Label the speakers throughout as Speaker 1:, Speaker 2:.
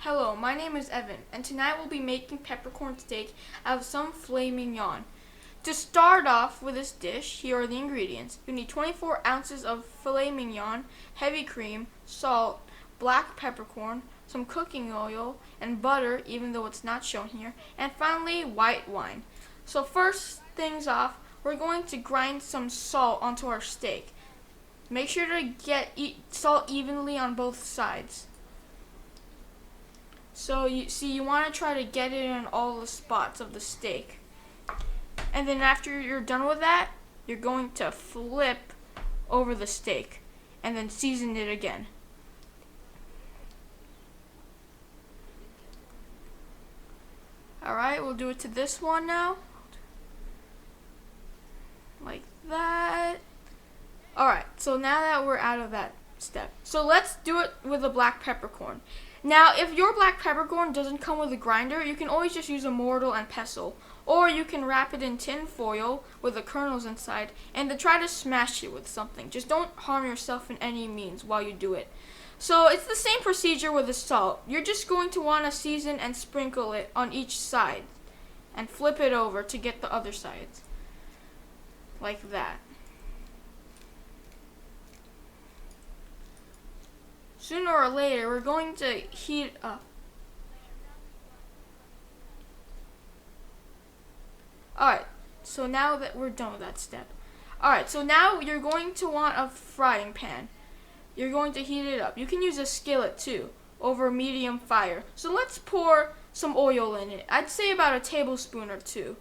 Speaker 1: Hello, my name is Evan, and tonight we'll be making peppercorn steak out of some filet mignon. To start off with this dish, here are the ingredients. You need 24 ounces of filet mignon, heavy cream, salt, black peppercorn, some cooking oil, and butter, even though it's not shown here, and finally white wine. So first things off, we're going to grind some salt onto our steak. Make sure to get salt evenly on both sides. So you want to try to get it in all the spots of the steak. And then after you're done with that, you're going to flip over the steak and then season it again. Alright, we'll do it to this one now. Like that. Alright, so now that we're out of that step, so let's do it with the black peppercorn. Now, if your black peppercorn doesn't come with a grinder, you can always just use a mortar and pestle. Or you can wrap it in tin foil with the kernels inside and then try to smash it with something. Just don't harm yourself in any means while you do it. So it's the same procedure with the salt. You're just going to want to season and sprinkle it on each side and flip it over to get the other sides. Like that. Sooner or later, we're going to heat it up. Alright, so now that we're done with that step. Alright, so now you're going to want a frying pan. You're going to heat it up. You can use a skillet too, over medium fire. So let's pour some oil in it. I'd say about a tablespoon or two.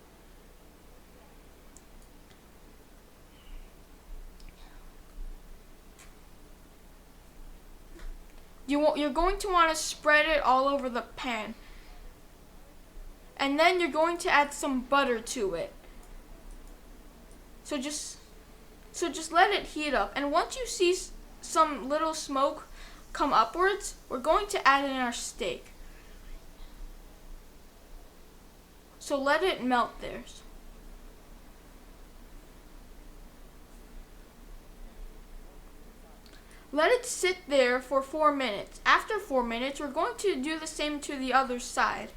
Speaker 1: You're going to want to spread it all over the pan. And then you're going to add some butter to it. So just let it heat up. And once you see some little smoke come upwards, we're going to add in our steak. So let it melt there. Let it sit there for 4 minutes. After 4 minutes, we're going to do the same to the other side.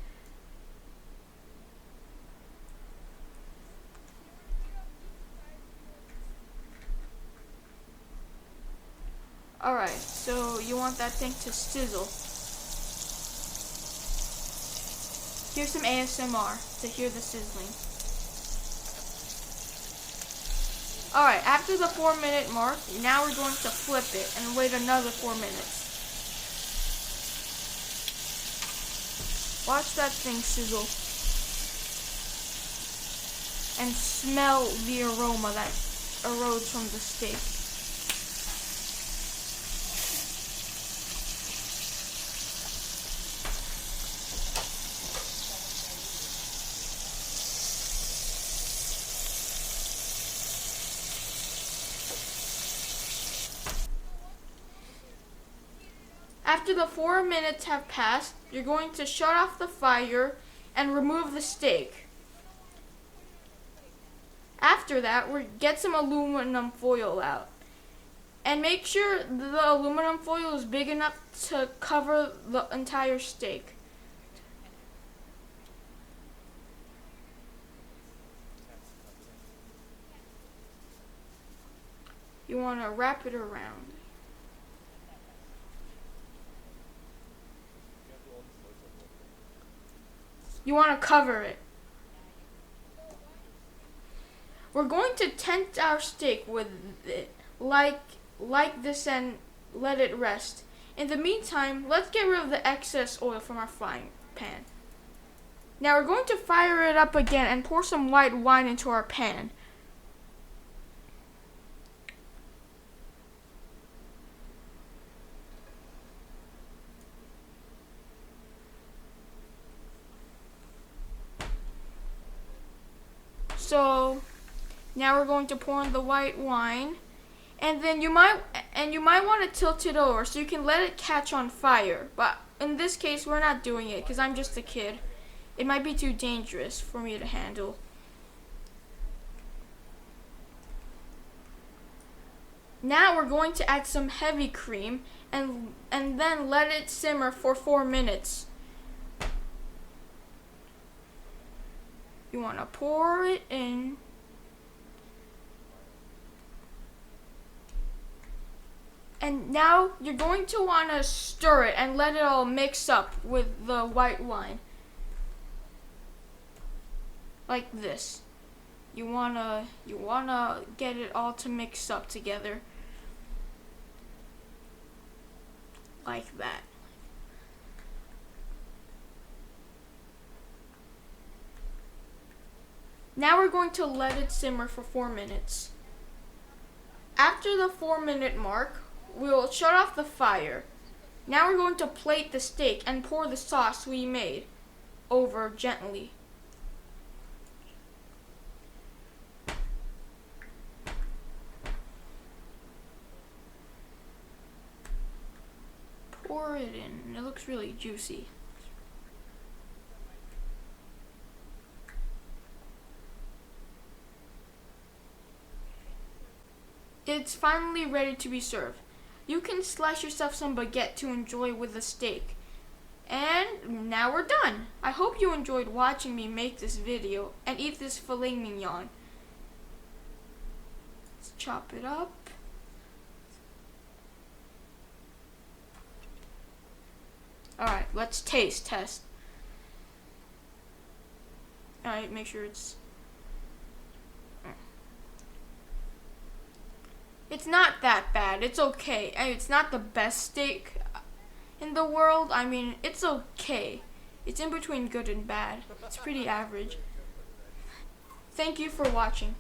Speaker 1: Alright, so you want that thing to sizzle. Here's some ASMR to hear the sizzling. Alright, after the 4-minute mark, now we're going to flip it and wait another 4 minutes. Watch that thing sizzle. And smell the aroma that erodes from the steak. After the 4 minutes have passed, you're going to shut off the fire and remove the steak. After that, get some aluminum foil out. And make sure the aluminum foil is big enough to cover the entire steak. You want to wrap it around. You want to cover it. We're going to tent our steak with it like this and let it rest. In the meantime, let's get rid of the excess oil from our frying pan. Now we're going to fire it up again and pour some white wine into our pan. So now we're going to pour in the white wine, and then you might want to tilt it over so you can let it catch on fire. But in this case, we're not doing it because I'm just a kid. It might be too dangerous for me to handle. Now we're going to add some heavy cream and then let it simmer for 4 minutes. You want to pour it in. And now you're going to want to stir it and let it all mix up with the white wine. Like this. You wanna get it all to mix up together. Like that. Now we're going to let it simmer for 4 minutes. After the 4-minute mark, we'll shut off the fire. Now we're going to plate the steak and pour the sauce we made over gently. Pour it in. It looks really juicy. It's finally ready to be served. You can slice yourself some baguette to enjoy with the steak. And now we're done. I hope you enjoyed watching me make this video and eat this filet mignon. Let's chop it up. Alright, let's test. Alright, make sure it's not that bad. It's okay. I mean, it's not the best steak in the world. I mean, it's okay. It's in between good and bad. It's pretty average. Thank you for watching.